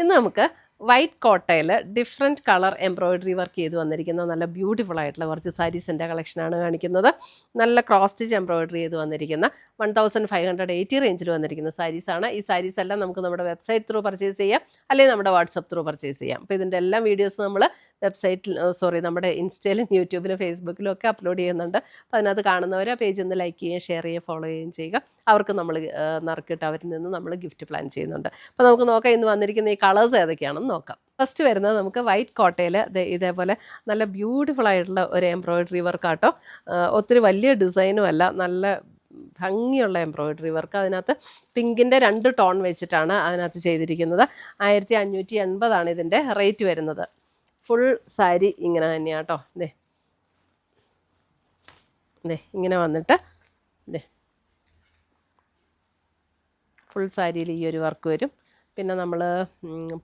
ഇന്ന് നമുക്ക് വൈറ്റ് കോട്ടയിൽ ഡിഫറെൻറ്റ് കളർ എംബ്രോയിഡറി വർക്ക് ചെയ്ത് വന്നിരിക്കുന്ന നല്ല ബ്യൂട്ടിഫുൾ ആയിട്ടുള്ള കുറച്ച് സാരീസിൻ്റെ കളക്ഷനാണ് കാണിക്കുന്നത്. നല്ല ക്രോസ് സ്റ്റിച്ച് എംബ്രോയിഡറി ചെയ്ത് വന്നിരിക്കുന്ന 1580 റേഞ്ചിൽ വന്നിരിക്കുന്ന സാരീസാണ്. ഈ സാരീസ് എല്ലാം നമുക്ക് നമ്മുടെ വെബ്സൈറ്റ് ത്രൂ പർച്ചേസ് ചെയ്യാം, അല്ലെങ്കിൽ നമ്മുടെ വാട്സപ്പ് ത്രൂ പർച്ചേസ് ചെയ്യാം. അപ്പോൾ ഇതിൻ്റെ എല്ലാം വീഡിയോസ് നമ്മൾ നമ്മുടെ ഇൻസ്റ്റയിലും യൂട്യൂബിലും ഫേസ്ബുക്കിലും ഒക്കെ അപ്ലോഡ് ചെയ്യുന്നുണ്ട്. അപ്പോൾ അതിനകത്ത് കാണുന്നവർ ആ പേജ് ഒന്ന് ലൈക്ക് ചെയ്യുകയും ഷെയർ ചെയ്യുകയും ഫോളോ ചെയ്യുകയും ചെയ്യുക. അവർക്ക് നമ്മൾ നറുക്കിട്ട് അവരിൽ നിന്ന് നമ്മൾ ഗിഫ്റ്റ് പ്ലാൻ ചെയ്യുന്നുണ്ട്. അപ്പോൾ നമുക്ക് നോക്കാം ഇന്ന് വന്നിരിക്കുന്ന ഈ കളേഴ്സ് ഏതൊക്കെയാണെന്ന് നോക്കാം. ഫസ്റ്റ് വരുന്നത് നമുക്ക് വൈറ്റ് കോട്ടയിൽ ഇതേപോലെ നല്ല ബ്യൂട്ടിഫുൾ ആയിട്ടുള്ള ഒരു എംബ്രോയിഡറി വർക്കാട്ടോ. ഒത്തിരി വലിയ ഡിസൈനും അല്ല, നല്ല ഭംഗിയുള്ള എംബ്രോയിഡറി വർക്ക്. അതിനകത്ത് പിങ്കിൻ്റെ 2 ടോൺ വെച്ചിട്ടാണ് അതിനകത്ത് ചെയ്തിരിക്കുന്നത്. 1580 ഇതിൻ്റെ റേറ്റ് വരുന്നത്. ഫുൾ സാരി ഇങ്ങനെ തന്നെയാണ് കേട്ടോ. ഇങ്ങനെ വന്നിട്ട് ഫുൾ സാരിയിൽ ഈ ഒരു വർക്ക് വരും. പിന്നെ നമ്മൾ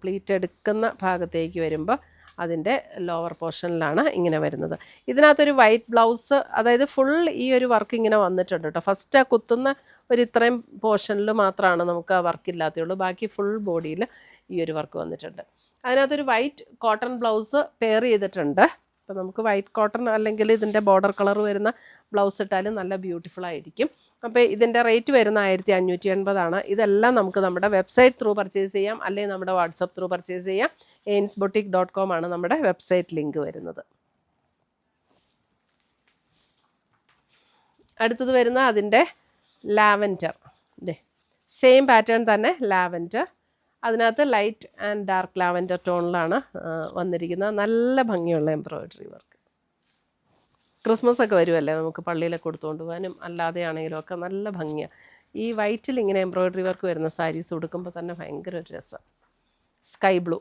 പ്ലീറ്റ് എടുക്കുന്ന ഭാഗത്തേക്ക് വരുമ്പോൾ അതിൻ്റെ ലോവർ പോർഷനിലാണ് ഇങ്ങനെ വരുന്നത്. ഇതിനകത്തൊരു വൈറ്റ് ബ്ലൗസ്, അതായത് ഫുൾ ഈ ഒരു വർക്ക് ഇങ്ങനെ വന്നിട്ടുണ്ട് കേട്ടോ. ഫസ്റ്റ് ആ കുത്തുന്ന ഒരു ഇത്രയും പോർഷനിൽ മാത്രമാണ് നമുക്ക് ആ വർക്ക് ഇല്ലാത്തയുള്ളൂ. ബാക്കി ഫുൾ ബോഡിയിൽ ഈ ഒരു വർക്ക് വന്നിട്ടുണ്ട്. അതിനകത്തൊരു വൈറ്റ് കോട്ടൺ ബ്ലൗസ് പെയർ ചെയ്തിട്ടുണ്ട്. അപ്പോൾ നമുക്ക് വൈറ്റ് കോട്ടൺ അല്ലെങ്കിൽ ഇതിൻ്റെ ബോർഡർ കളർ വരുന്ന ബ്ലൗസ് ഇട്ടാലും നല്ല ബ്യൂട്ടിഫുൾ ആയിരിക്കും. അപ്പോൾ ഇതിൻ്റെ റേറ്റ് വരുന്ന 1580 ഇതെല്ലാം നമുക്ക് നമ്മുടെ വെബ്സൈറ്റ് ത്രൂ പർച്ചേസ് ചെയ്യാം, അല്ലെങ്കിൽ നമ്മുടെ വാട്സപ്പ് ത്രൂ പർച്ചേസ് ചെയ്യാം. ainsboutique.com ആണ് നമ്മുടെ വെബ്സൈറ്റ് ലിങ്ക് വരുന്നത്. അടുത്തത് വരുന്ന അതിൻ്റെ ലാവൻഡർ, സെയിം പാറ്റേൺ തന്നെ ലാവൻഡർ. അതിനകത്ത് ലൈറ്റ് ആൻഡ് ഡാർക്ക് ലാവൻഡർ ടോണിലാണ് വന്നിരിക്കുന്നത്. നല്ല ഭംഗിയുള്ള എംബ്രോയിഡറി വർക്ക്. ക്രിസ്മസ് ഒക്കെ വരുമല്ലേ, നമുക്ക് പള്ളിയിലൊക്കെ കൊടുത്തുകൊണ്ട് പോകാനും അല്ലാതെ ആണെങ്കിലും ഒക്കെ നല്ല ഭംഗിയാണ്. ഈ വൈറ്റിൽ ഇങ്ങനെ എംബ്രോയിഡറി വർക്ക് വരുന്ന സാരീസ് ഉടുക്കുമ്പോൾ തന്നെ ഭയങ്കര ഒരു രസം. Sky blue,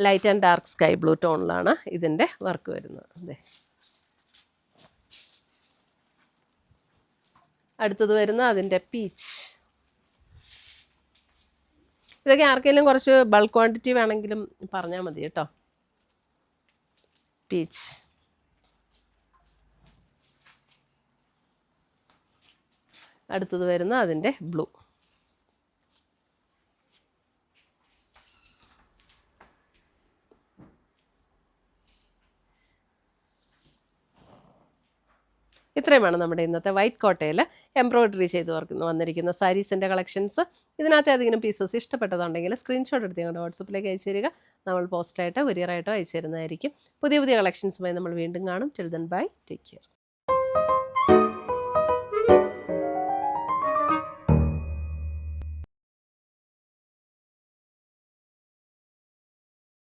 light and dark sky blue ടോണിലാണ് ഇതിൻ്റെ വർക്ക് വരുന്നത്. അടുത്തത് വരുന്ന അതിൻ്റെ പീച്ച്. ഇതൊക്കെ ആർക്കെങ്കിലും കുറച്ച് ബൾക്ക് ക്വാണ്ടിറ്റി വേണമെങ്കിലും പറഞ്ഞാൽ മതി കേട്ടോ. പീച്ച്. അടുത്തത് വരുന്ന അതിൻ്റെ ബ്ലൂ. ഇത്രയുമാണ് നമ്മുടെ ഇന്നത്തെ വൈറ്റ് കോട്ടയിൽ എംബ്രോയിഡറി ചെയ്ത് വന്നിരിക്കുന്ന സാരീസിൻ്റെ കളക്ഷൻസ്. ഇതിനകത്ത് ഏതെങ്കിലും പീസസ് ഇഷ്ടപ്പെട്ടതുണ്ടെങ്കിൽ സ്ക്രീൻഷോട്ട് എടുത്ത് ഞങ്ങളുടെ വാട്സപ്പിലേക്ക് അയച്ചു തരിക. നമ്മൾ പോസ്റ്റായിട്ടോ കൊറിയറായിട്ടോ അയച്ചു തരുന്നതായിരിക്കും. പുതിയ കളക്ഷൻസുമായി നമ്മൾ വീണ്ടും കാണും. Till then bye, take care.